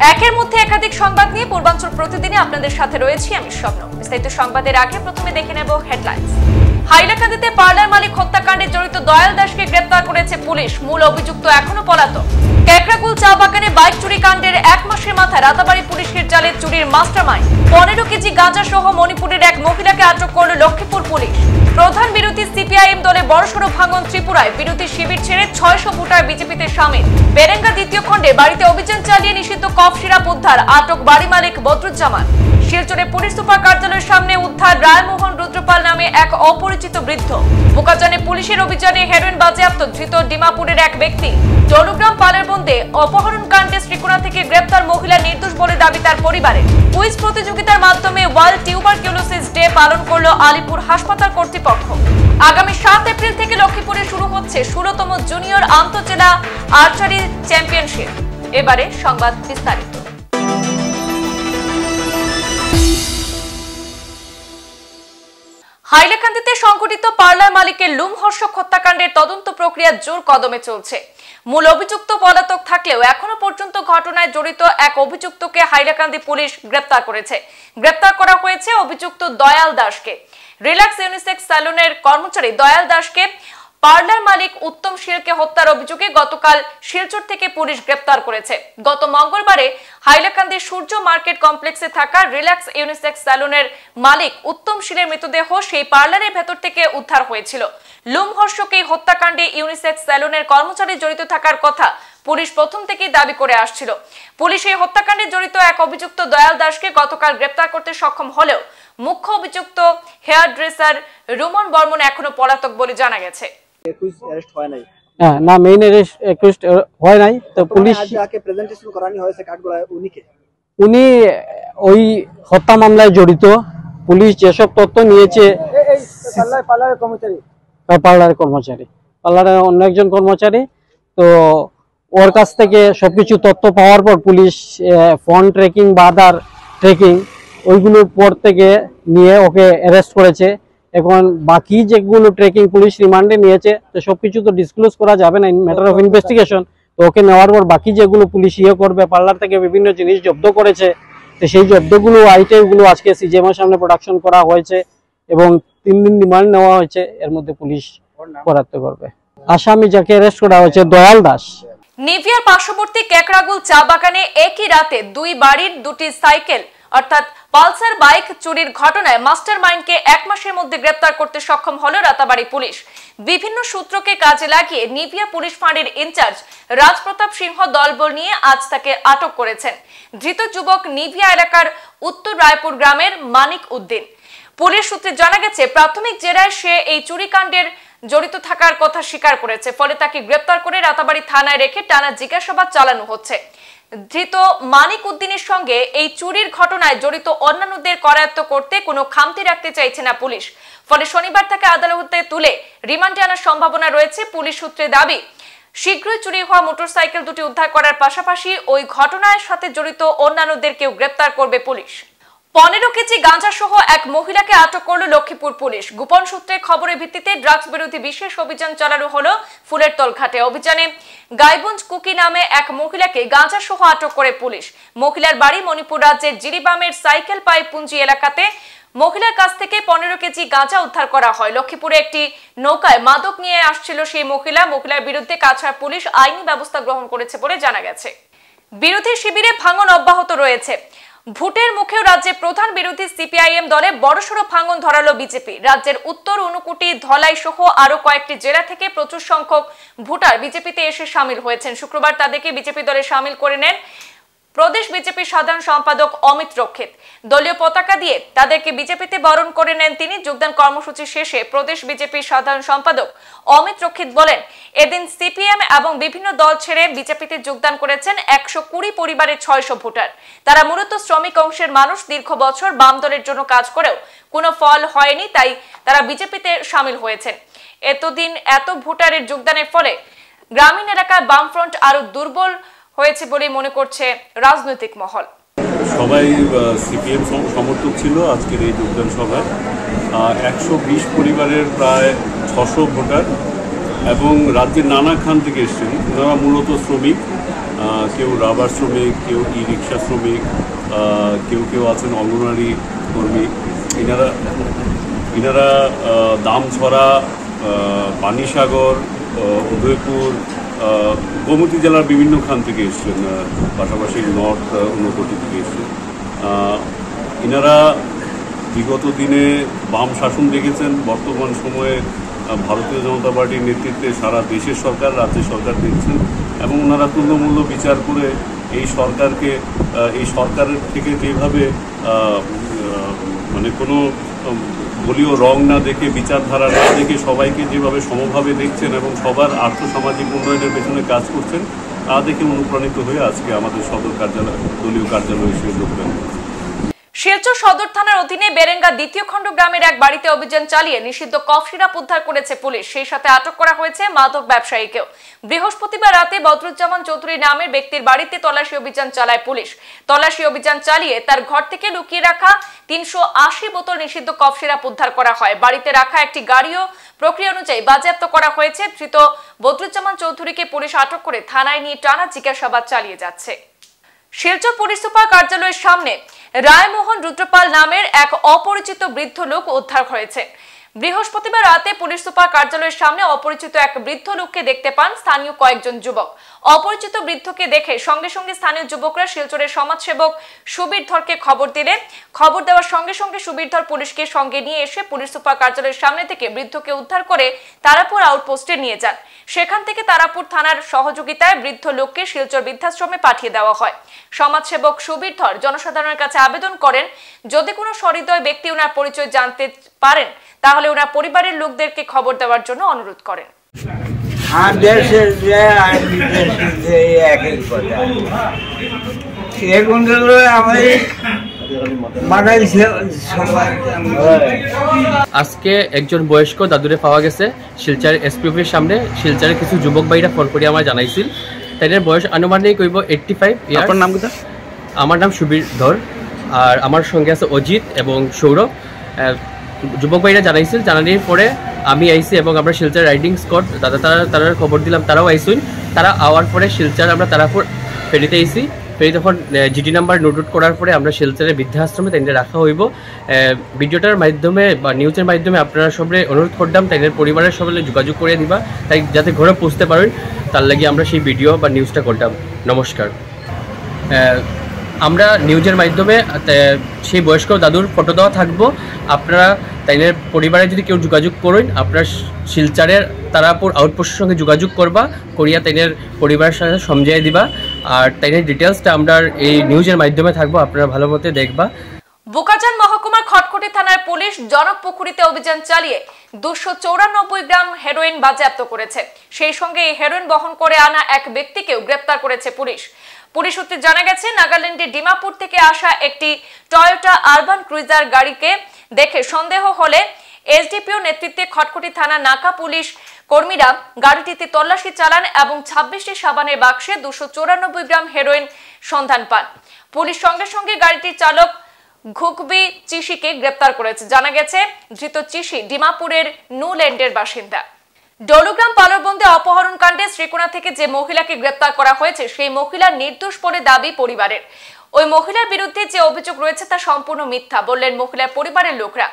একের মধ্যে একাধিক সংবাদ নিয়ে পূর্বাঞ্চল প্রতিদিনে আপনাদের সাথে রয়েছি আমি স্বপ্ন। বিস্তারিত সংবাদের আগে প্রথমে দেখে নেব হেডলাইন্স। হাইলাকান্দিতে পার্লার মালিক হত্যাকাণ্ডে জড়িত দয়াল দাসকে গ্রেফতার করেছে পুলিশ। মূল অভিযুক্ত এখনো পলাতক। কেকড়াকুল চা বাগানে বাইক চুরি কাণ্ডের 1 মাসের মাথায় রাতাবাড়ী পুলিশের জালে চুরির মাস্টারমাইন্ড। 15 কেজি গাঁজা সহ মণিপুরের এক মহিলাকে আটক করল লক্ষ্মীপুর পুলিশ। প্রধান বিরোধী সিপিআইএম দলে বড়সড় ভাঙন ত্রিপুরায়। বিরোধী শিবির ছেড়ে 600 ভোটার বিজেপিতে সামিল। বেরেঙ্গা দ্বিতীয় খণ্ডে বাড়িতে অভিযান চালিয়ে নিষিদ্ধ কফ সিরাপ উদ্ধার। আটক বাড়ি মালিক বদরুজ্জামান। শিলচরে পুলিশ সুপার কার্যালয়ের সামনে উদ্ধার রায়মোহন রুদ্রপাল নামে এক অপরিচিত বৃদ্ধ। বোকাজানে পুলিশের অভিযানে হেরোইন বাজেয়াপ্ত। ধৃত ডিমাপুরের এক ব্যক্তি। জলুগ্রাম পালেরবন্দে অপহরণ কাণ্ডে শ্রীকোনা থেকে গ্রেপ্তার মহিলা নির্দোষ বলে দাবি তার পরিবারের। কুইজ প্রতিযোগিতার মাধ্যমে ওয়ার্ল্ড টিউবারকিউলোসিস ডে পালন করল আলিপুর হাসপাতাল কর্তৃপক্ষ। আগামী 7 এপ্রিল থেকে লক্ষ্মীপুরে শুরু হচ্ছে 16তম জুনিয়র আন্তঃজেলা আর্চারি চ্যাম্পিয়নশিপ। এবারে সংবাদ বিস্তারিত। হাইলাকান্দিতে সংঘটিত পার্লার মালিকের লুমহর্ষক হত্যাকাণ্ডের তদন্ত প্রক্রিয়া জোর কদমে চলছে। মূল অভিযুক্ত পলাতক থাকলেও এখনো পর্যন্ত ঘটনায় জড়িত এক অভিযুক্তকে হাইলাকান্দি পুলিশ গ্রেপ্তার করেছে। গ্রেপ্তার করা হয়েছে অভিযুক্ত দয়াল দাসকে। রিল্যাক্স ইউনিসেক্স স্যালুনের কর্মচারী দয়াল দাসকে পার্লার মালিক উত্তম শীলকে হত্যার অভিযোগে গতকাল শিলচর থেকে পুলিশ গ্রেপ্তার করেছে। গত মঙ্গলবারে হাইলাকান্দির সূর্য মার্কেট কমপ্লেক্সে থাকা রিল্যাক্স ইউনিসেক্স স্যালুনের মালিক উত্তম শীলের মৃতদেহ সেই পার্লারের ভেতর থেকে উদ্ধার হয়েছিল। লুমহর্ষক এই হত্যাকাণ্ডে ইউনিসেক্স স্যালুনের কর্মচারী জড়িত থাকার কথা পুলিশ প্রথম থেকেই দাবি করে আসছিল। পুলিশ এই হত্যাকাণ্ডে জড়িত এক অভিযুক্ত দয়াল দাসকে গতকাল গ্রেপ্তার করতে সক্ষম হলেও মুখ্য অভিযুক্ত হেয়ার ড্রেসার রুমন বর্মন এখনো পলাতক বলে জানা গেছে। না মেইন অ্যারেস্ট হয় নাই, তো পুলিশ যাকে প্রেজেন্টেশন করানি হয়েছে কাঠগোড়ায় উনি ওই হত্যা মামলায় জড়িত। পুলিশ যেসব তথ্য নিয়েছে পার্লারের অন্য একজন কর্মচারী, তো ওর কাছ থেকে সবকিছু তথ্য পাওয়ার পর পুলিশ ফোন ট্রেকিং বা আদার ট্রেকিং ওইগুলোর পর থেকে নিয়ে ওকে অ্যারেস্ট করেছে। এখন বাকি যেগুলো ট্রেকিং পুলিশ রিমান্ডে নিয়েছে, তো সবকিছু তো ডিসক্লোজ করা যাবে না, ম্যাটার অফ ইনভেস্টিগেশন। তো ওকে নেওয়ার পর বাকি যেগুলো পুলিশ করবে, পার্লার থেকে বিভিন্ন জিনিস জব্দ করেছে, তো সেই জব্দগুলো আইটেমগুলো আজকে সিজিএমের সামনে প্রোডাকশন করা হয়েছে এবং 3 দিন রিমান্ড নেওয়া হয়েছে। এর মধ্যে পুলিশ করাতে করবে। আসামি যাকে অ্যারেস্ট করা হয়েছে দয়াল দাস। নিভিয়ার পার্শ্ববর্তী কেকড়াগুল চা বাগানে একই রাতে 2 বাড়ির 2টি সাইকেল অর্থাৎ পালসার বাইক চুরির ঘটনায় মাস্টারমাইন্ডকে 1 মাসের মধ্যে গ্রেপ্তার করতে সক্ষম হলো রাতাবাড়ী পুলিশ। বিভিন্ন সূত্রকে কাজে লাগিয়ে নিভিয়া পুলিশ ফাঁড়ির ইনচার্জ রাজপ্রতাপ সিংহ দলবল নিয়ে আজ তাকে আটক করেছেন। ধৃত যুবক নিভিয়া এলাকার উত্তর রায়পুর গ্রামের মানিক উদ্দিন। পুলিশ সূত্রে জানা গেছে প্রাথমিক জেরায় সে এই চুরিকাণ্ডের জড়িত থাকার কথা স্বীকার করেছে। ফলে তাকে গ্রেপ্তার করে রাতাবাড়ী থানায় রেখে টানা জিজ্ঞাসাবাদ চালানো হচ্ছে। ধৃত মানিক উদ্দিনের সঙ্গে এই চুরির ঘটনায় জড়িত অন্যান্যদের করায়ত্ত করতে কোনো খামতি রাখতে চাইছে না পুলিশ। ফলে শনিবার তাকে আদালতে তুলে রিমান্ডে আনার সম্ভাবনা রয়েছে। পুলিশ সূত্রে দাবি শীঘ্রই চুরি হওয়া মোটরসাইকেল দুটি উদ্ধার করার পাশাপাশি ওই ঘটনার সাথে জড়িত অন্যান্যদেরকেও গ্রেপ্তার করবে পুলিশ। 15 কেজি গাঁজা সহ এক মহিলাকে আটক করল লক্ষ্মীপুর পুলিশ। গোপন সূত্রে খবরের ভিত্তিতে ড্রাগস বিরোধী বিশেষ অভিযান চালানো হলো ফুলেরতল ঘাটে। অভিযানে গাইবঞ্জ কুকি নামে এক মহিলাকে গাঁজা সহ আটক করে পুলিশ। মহিলার বাড়ি মণিপুর রাজ্যের জিরিবামের সাইকেল পাই পুঞ্জি এলাকাতে। মহিলার কাছ থেকে 15 কেজি গাঁজা উদ্ধার করা হয়। লক্ষ্মীপুরে একটি নৌকায় মাদক নিয়ে আসছিল সেই মহিলার বিরুদ্ধে কাছাড় পুলিশ আইনি ব্যবস্থা গ্রহণ করেছে বলে জানা গেছে। বিরোধী শিবিরে ভাঙন অব্যাহত রয়েছে। ভোটের মুখেও রাজ্যে প্রধান বিরোধী সিপিআইএম দলে বড়সড় ভাঙন ধরালো বিজেপি। রাজ্যের উত্তর ঊনকোটি ধলাই সহ আরো কয়েকটি জেলা থেকে প্রচুর সংখ্যক ভোটার বিজেপিতে এসে সামিল হয়েছেন। শুক্রবার তাদেরকে বিজেপি দলে সামিল করে নেন প্রদেশ বিজেপির সাধারণ সম্পাদক অমিত রক্ষিত। দলীয় পতাকা দিয়ে তাদেরকে বিজেপিতে বরণ করে নেন তিনি। যোগদান কর্মসূচি শেষে প্রদেশ বিজেপির সাধারণ সম্পাদক অমিত রক্ষিত বলেন, এদিন সিপিএম এবং বিভিন্ন দল ছেড়ে বিজেপিতে যোগদান করেছেন 120 পরিবারের 600 ভোটার। তারা মূলত শ্রমিক অংশের মানুষ। দীর্ঘ বছর বাম দলের জন্য কাজ করেও কোনো ফল হয়নি, তাই তারা বিজেপিতে সামিল হয়েছেন। এতদিন এত ভোটারের যোগদানের ফলে গ্রামীণ এলাকায় বামফ্রন্ট আরো দুর্বল হয়েছে বলে মনে করছে রাজনৈতিক মহল। সবাই সিপিএম সমর্থক ছিল আজকের এই যোগদান সভায়। 120 পরিবারের প্রায় 600 ভোটার এবং রাজ্যের নানা খান থেকে এসেছেন। ওনারা মূলত শ্রমিক কেউ রাবার শ্রমিক, কেউ ই রিক্সা শ্রমিক, কেউ আছেন অঙ্গনওয়াড়ি কর্মী। ইনারা দামছড়া, পানিসাগর, উদয়পুর, গোমতী জেলার বিভিন্ন খান থেকে এসছেন, পাশাপাশি নর্থ ঊনকোটি থেকে এসছেন। ইনারা বিগত দিনে বাম শাসন দেখেছেন, বর্তমান সময়ে ভারতীয় জনতা পার্টির নেতৃত্বে সারা দেশের সরকার, রাজ্যের সরকার দেখছেন এবং ওনারা তুল্যমূল্য বিচার করে এই সরকারের থেকে যেভাবে মানে কোনো দলীয় রং না দেখে, বিচারধারা না দেখে সবাইকে যেভাবে সমভাবে দেখছেন এবং সবার আর্থসামাজিক উন্নয়নের পেছনে কাজ করছেন, তা দেখে অনুপ্রাণিত হয়ে আজকে আমাদের সদর কার্যালয়, দলীয় কার্যালয়ে এসে যোগদান করেছেন। শিলচর সদর থানার অধীনে বেরেঙ্গা দ্বিতীয় খণ্ড গ্রামের এক বাড়িতে অভিযান চালিয়ে নিষিদ্ধ কফ সিরাপ উদ্ধার করেছে পুলিশ। সেই সাথে আটক করা হয়েছে মাদক ব্যবসায়ীকেও। বৃহস্পতিবার রাতে বদরুজ্জামান চৌধুরী নামের ব্যক্তির বাড়িতে তল্লাশি অভিযান চালায় পুলিশ। তল্লাশি অভিযান চালিয়ে তার ঘর থেকে লুকিয়ে রাখা 380 বোতল নিষিদ্ধ কফ সিরাপ উদ্ধার করা হয়। বাড়িতে রাখা একটি গাড়িও প্রক্রিয়া অনুযায়ী বাজেয়াপ্ত করা হয়েছে। ধৃত বদরুজ্জামান চৌধুরীকে পুলিশ আটক করে থানায় নিয়ে টানা জিজ্ঞাসাবাদ চালিয়ে যাচ্ছে। শিলচর পুলিশ সুপার কার্যালয়ের সামনে রায়মোহন রুদ্রপাল নামের এক অপরিচিত বৃদ্ধ লোক উদ্ধার হয়েছে। বৃহস্পতিবার রাতে পুলিশ সুপার কার্যালয়ের সামনে অপরিচিত এক বৃদ্ধ লোককে দেখতে পান স্থানীয় কয়েকজন যুবক। অপরিচিত বৃদ্ধকে দেখে সঙ্গে সঙ্গে স্থানীয় যুবকরা শিলচরের সমাজসেবক সুবীর ধরকে খবর দিলেন। খবর দেওয়ার সঙ্গে সঙ্গে সুবীর ধর পুলিশকে সঙ্গে নিয়ে এসে পুলিশ সুপার কার্যালয়ের সামনে থেকে বৃদ্ধকে উদ্ধার করে তারাপুর আউটপোস্টে নিয়ে যান। সেখান থেকে তারাপুর থানার সহযোগিতায় বৃদ্ধ লোককে শিলচর বৃদ্ধাশ্রমে পাঠিয়ে দেওয়া হয়। সমাজসেবক সুবীর ধর জনসাধারণের কাছে আবেদন করেন, যদি কোনো সহৃদয় ব্যক্তি ওনার পরিচয় জানতে পারেন তাহলে ওনার পরিবারের লোকদেরকে খবর দেওয়ার জন্য অনুরোধ করেন। আজকে একজন বয়স্ক দাদুরে পাওয়া গেছে শিলচর এসপি অফিসের সামনে। শিলচরের কিছু যুবক ভাইরা ফোন করে আমার জানাইছিল তাদের বয়স আনুমানিক হইব 85 ইয়ার। আপনার নাম কি? আমার নাম সুবীর ধর, আর আমার সঙ্গে আছে অজিত এবং সৌরভ। যুবক ভাইরা জানাইছিল, জানানোর পরে আমি আইসি এবং আমরা শিলচর রাইডিং স্কোয়াড তারা খবর দিলাম, তারাও আইসুন। তারা আওয়ার পরে শিলচর আমরা তারাপুর ফেরিতে আইসি। ফেরি তখন জিডি নাম্বার নোট আউট করার পরে আমরা শিলচরের বৃদ্ধাশ্রমে তাইদের রাখা হইব। ভিডিওটার মাধ্যমে বা নিউজের মাধ্যমে আপনারা সবাই অনুরোধ করলাম তাইদের পরিবারের সবাই যোগাযোগ করে দিবা, তাই যাতে ঘরে পৌঁছতে পারেন, তার লাগে আমরা সেই ভিডিও বা নিউজটা করলাম। নমস্কার। আমরা নিউজের মাধ্যমে সেই বয়স্ক দাদুর ফটো দেওয়া থাকবো। আপনারা তাইনের পরিবারে যদি কেউ যোগাযোগ করেন, আপনারা শিলচরের তারাপুর আউটপোস্টের সঙ্গে যোগাযোগ করবা, করিয়া তাইনের পরিবারের সাথে সমঝাই দিবা। আর তাইনের ডিটেলসটা আমরা এই নিউজের মাধ্যমে থাকবো, আপনারা ভালো মতো দেখবা। বোকাজান মহকুমার খটখটি থানার পুলিশ জনকপুকুরিতে অভিযান চালিয়ে 294 গ্রাম হেরোইন বাজেয়াপ্ত করেছে। সেই সঙ্গে এই হেরোইন বহন করে আনা এক ব্যক্তিকেও গ্রেপ্তার করেছে পুলিশ। পুলিশ সূত্রে জানা গেছে, নাগাল্যান্ডের ডিমাপুর থেকে আসা একটি টয়োটা আরবান ক্রুজার গাড়িকে দেখে সন্দেহ হলে এসডিপিও নেতৃত্বে খটখটি থানা নাকা পুলিশ কর্মীরা গাড়িটিতে তল্লাশি চালান এবং 26টি সাবানের বাক্সে 294 গ্রাম হেরোইন সন্ধান পান। পুলিশ সঙ্গে সঙ্গে গাড়িটির চালক ঘুকবি চিশিকে গ্রেপ্তার করেছে। জানা গেছে, ধৃত চিশি ডিমাপুরের নুল্যান্ডের বাসিন্দা। ডলুগ্রাম পালরবন্দে অপহরণ কাণ্ডে শ্রীকোনা থেকে যে মহিলাকে গ্রেপ্তার করা হয়েছে সেই মহিলা নির্দোষ বলে দাবি পরিবারের। ওই মহিলার বিরুদ্ধে যে অভিযোগ রয়েছে তা সম্পূর্ণ মিথ্যা বললেন মহিলার পরিবারের লোকরা।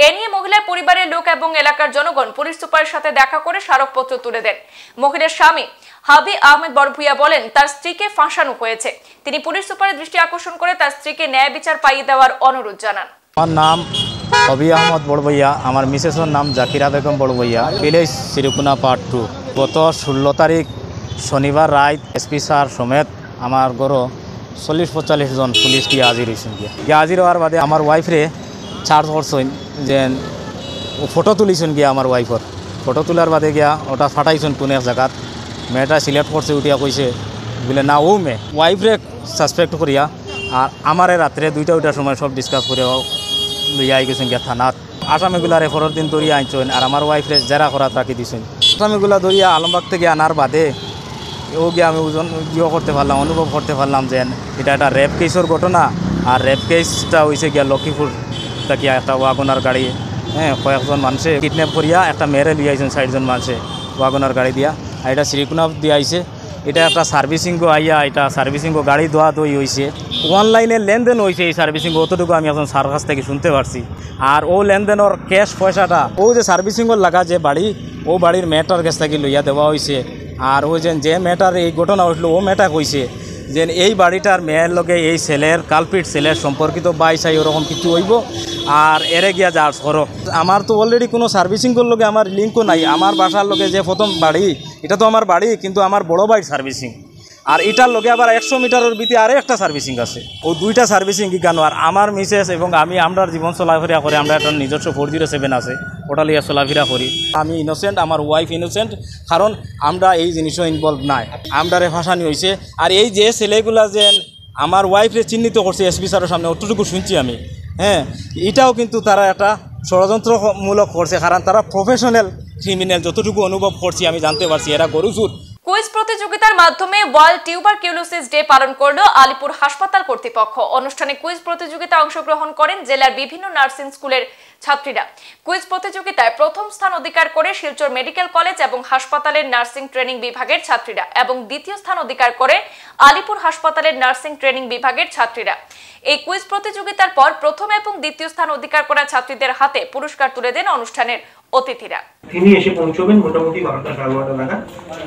এ নিয়ে মহিলার পরিবারের লোক এবং এলাকার জনগণ পুলিশ সুপারের সাথে দেখা করে স্মারকপত্র তুলে দেন। মহিলার স্বামী হাবি আহমেদ বড়ভুইয়া বলেন, তার স্ত্রীকে ফাঁসানো হয়েছে। তিনি পুলিশ সুপারের দৃষ্টি আকর্ষণ করে তার স্ত্রীকে ন্যায় বিচার পাইয়ে দেওয়ার অনুরোধ জানান। আমার নাম হাবি আহমদ বড়ভুইয়া, আমার মিসেসের নাম জাকিরা বেগম বড়ভুইয়া, ভিলেজ শ্রীকোনা পার্ট 2। গত 16 তারিখ শনিবার রাত এসপি স্যার সমেত আমার ঘরও 40-45 জন পুলিশ গিয়ে হাজির হয়েছেন। গিয়ে হাজির হওয়ার বাদে আমার ওয়াইফরে চার্জ করছেন যে ফটো তুলিছেন গিয়া। আমার ওয়াইফর ফটো তোলার বাদে গিয়া ওটা ফাটাইছেন কোন এক জায়গাত। মেয়েটা সিলেক্ট করছে, উঠিয়া কইছে বলে না ও মেয়ে। ওয়াইফরে সাসপেক্ট করিয়া আর আমারে রাত্রে 2টা সময় সব ডিসকাস করে লইয়া আই গেছেন গিয়া থানাত। আসামিগুলারে পরের দিন ধরিয়া আনছেন আর আমার ওয়াইফরে জেরা করাত রাখি দিছেন। আসামিগুলা ধরিয়া আলমবাগ থেকে আনার বাদে ও গিয়ে আমি ওজন করতে পারলাম, অনুভব করতে পারলাম যে এটা একটা রেপ কেসের ঘটনা। আর রেপ কেসটা হয়েছে গিয়া লক্ষ্মীপুর থেকে একটা ওয়াগনার গাড়ি, কয়েকজন মানুষে কিডন্যাপ করিয়া একটা মেয়েরে লিয়ে আইছেন 60 জন মানুষে ওয়াগনার গাড়ি দিয়া। আর এটা শ্রীকোনা দিয়ে আইছে। এটা একটা সার্ভিসিংও আইয়া এটা সার্ভিসিংও গাড়ি ধোয়া ধুই হয়েছে অনলাইনে লেনদেন হয়েছে এই সার্ভিসিং অতটুকু আমি এখন স্যার কাছ থেকে শুনতে পারছি আর ও লেনদেনের ক্যাশ পয়সাটা ও যে সার্ভিসিংয়ের লাগা যে বাড়ি ও বাড়ির মেয়েটার কাছ থেকে লইয়া দেওয়া হয়েছে আর ও যে মেয়েটার এই ঘটনা হইলো ও মেয়েটা কইছে যে এই বাড়িটার মেয়ের লগে এই ছেলের কালপিট ছেলের সম্পর্কিত বাইসাই ওরকম কিছু হইব আর এরে গিয়া যার সরো আমার তো অলরেডি কোনো সার্ভিসিংয়ের লগে আমার লিঙ্কও নাই আমার বাসার লগে যে প্রথম বাড়ি এটা তো আমার বাড়ি কিন্তু আমার বড় বাড়ির সার্ভিসিং আর এটার লগে আবার 100 মিটারের ভিতরে আরও একটা সার্ভিসিং আছে ও দুইটা সার্ভিসিং কি কেন আর আমার মিসেস এবং আমরা জীবন চলাফেরা করে আমরা একটা নিজস্ব 407 আছে ওটা লিয়ে চলাফেরা করি আমি ইনোসেন্ট আমার ওয়াইফ ইনোসেন্ট কারণ আমরা এই জিনিসও ইনভলভ নাই আমরা ফাঁসানি হয়েছে আর এই যে ছেলেগুলা যে আমার ওয়াইফরে চিহ্নিত করছে এসপি স্যারের সামনে অতটুকু শুনছি আমি হ্যাঁ এটাও কিন্তু তারা একটা ষড়যন্ত্রমূলক করছে কারণ তারা প্রফেশনাল ক্রিমিনাল যতটুকু অনুভব করছি আমি জানতে পারছি এরা গরুচুর কুইজ প্রতিযোগিতার মাধ্যমে ওয়ার্ল্ড টিউবারকিউলোসিস ডে পালন করল আলিপুর হাসপাতাল কর্তৃপক্ষ। অনুষ্ঠানে কুইজ প্রতিযোগিতায় অংশগ্রহণ করেন জেলার বিভিন্ন নার্সিং স্কুলের ছাত্রীরা। কুইজ প্রতিযোগিতায় প্রথম স্থান অধিকার করে শিলচর মেডিকেল কলেজ এবং হাসপাতালের নার্সিং ট্রেনিং বিভাগের ছাত্রীরা এবং দ্বিতীয় স্থান অধিকার করে আলিপুর হাসপাতালের নার্সিং ট্রেনিং বিভাগের ছাত্রীরা। এই কুইজ প্রতিযোগিতার পর প্রথম এবং দ্বিতীয় স্থান অধিকার করা ছাত্রীদের হাতে পুরস্কার তুলে দেন অনুষ্ঠানের অতিথিরা। তিনি এসে পৌঁছবেন মোটামুটি 12টা নাগাদ।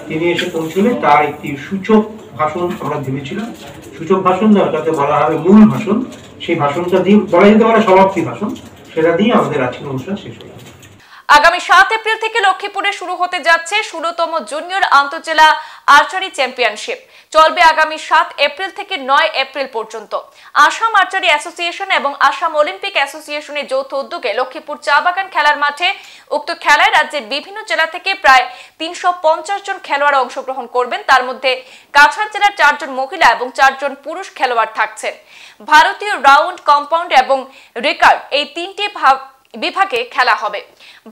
তিনি এসে পৌঁছলে তার একটি সূচক ভাষণ আমরা ভেবেছিলাম, সূচক ভাষণ যাতে বলা হবে মূল ভাষণ, সেই ভাষণটা দিয়ে বলা যেতে পারে সমাপ্তি ভাষণ, সেটা দিয়ে আমাদের আজকের অনুষ্ঠান শেষ হয়ে যাবে। আগামী 7 এপ্রিল থেকে লক্ষ্মীপুরে শুরু হতে যাচ্ছে 16তম জুনিয়র আন্তঃজেলা আর্চারি চ্যাম্পিয়নশিপ। চলবে আগামী 7 এপ্রিল থেকে 9 এপ্রিল পর্যন্ত। আসাম আর্চারি অ্যাসোসিয়েশন এবং আসাম অলিম্পিক অ্যাসোসিয়েশনের যৌথ উদ্যোগে লক্ষ্মীপুর চা বাগান খেলার মাঠে উক্ত খেলায় রাজ্যের বিভিন্ন জেলা থেকে প্রায় 350 জন খেলোয়াড় অংশগ্রহণ করবেন। তার মধ্যে কাছাড় জেলার 4 জন মহিলা এবং 4 জন পুরুষ খেলোয়াড় থাকছেন। ভারতীয় রাউন্ড, কম্পাউন্ড এবং রিকার্ভ এই 3টি বিভাগে খেলা হবে।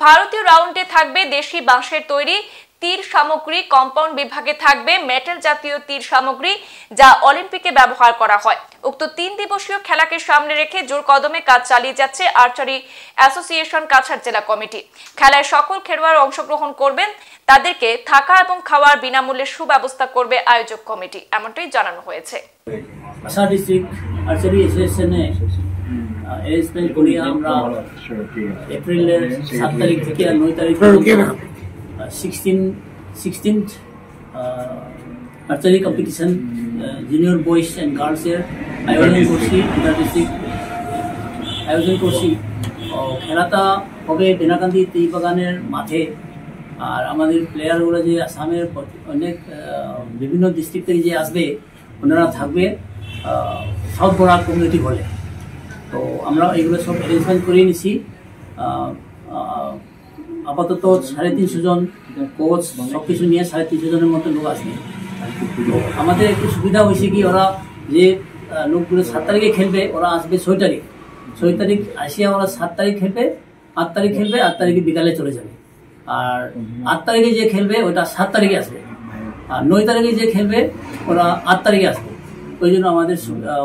ভারতীয় রাউন্ডে থাকবে দেশি বাঁশের তৈরি তীর সামগ্রী, কম্পাউন্ড বিভাগে থাকবে মেটাল জাতীয় তীর সামগ্রী যা অলিম্পিকে ব্যবহার করা হয়। উক্ত 3 দিবসীয় খেলাকে সামনে রেখে জোর কদমে কাজ চালিয়ে যাচ্ছে আর্চারি অ্যাসোসিয়েশন কাছাড় জেলা কমিটি। খেলায় সকল খেলোয়াড় অংশগ্রহণ করবেন, তাদেরকে থাকা এবং খাওয়ার বিনামূল্যে সুব্যবস্থা করবে আয়োজক কমিটি, এমনটাই জানানো হয়েছে। কাছাড় ডিস্ট্রিক্ট আর্চারি অ্যাসোসিয়েশনে অ্যারেঞ্জমেন্ট করি আমরা এপ্রিলের 7 তারিখ থেকে 9 তারিখ পর্যন্ত 16th archery competition junior boys and গার্লসের আয়োজন করছি, ইন্টার ডিস্ট্রিক্ট আয়োজন করছি। খেলাটা হবে বেনাকান্দি টি বাগানের মাঠে। আর আমাদের প্লেয়ারগুলো যে আসামের অনেক বিভিন্ন ডিস্ট্রিক্ট থেকে যে আসবে ওনারা থাকবে সাউথ বরাক কমিউনিটি হলে। তো আমরা এগুলো সব অ্যারেঞ্জমেন্ট করে নিছি। আপাতত 350 জন কোচ সব কিছু নিয়ে 350 জনের মতো লোক আসবে। তো আমাদের একটু সুবিধা হয়েছে কি ওরা যে লোকগুলো 7 তারিখে খেলবে ওরা আসবে 6 তারিখ। 6 তারিখ আসিয়া ওরা 7 তারিখ খেলবে, 8 তারিখ খেলবে, 8 তারিখে বিকালে চলে যাবে। আর 8 তারিখে যে খেলবে ওটা 7 তারিখে আসবে। আর 9 তারিখে যে খেলবে ওরা 8 তারিখে আসবে। ওই জন্য আমাদের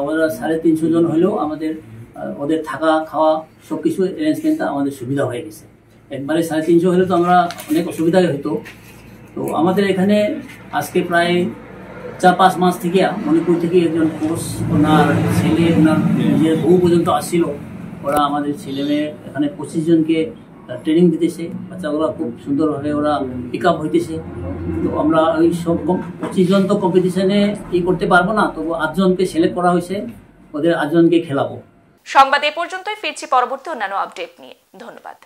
ওরা 350 জন হলেও আমাদের ওদের থাকা খাওয়া সব কিছু অ্যারেঞ্জমেন্টটা আমাদের সুবিধা হয়ে গেছে। একবারে 350 হলে তো আমরা অনেক অসুবিধাই হতো। তো আমাদের এখানে আজকে প্রায় 4-5 মাস থেকে মণিপুর থেকে একজন কোচ ওনার ছেলে ওনার নিজের বউ পর্যন্ত আসছিল। ওরা আমাদের ছেলে মেয়ে এখানে 25 জনকে ট্রেনিং দিতেছে। বাচ্চাগুলো খুব সুন্দরভাবে ওরা পিক আপ হইতেছে। তো আমরা ওই সব 25 জন তো কম্পিটিশনে করতে পারবো না, তবু 8 জনকে সিলেক্ট করা হয়েছে, ওদের 8 জনকে খেলাবো। সংবাদ এ পর্যন্তই, ফিরছি পরবর্তী অন্যান্য আপডেট নিয়ে। ধন্যবাদ।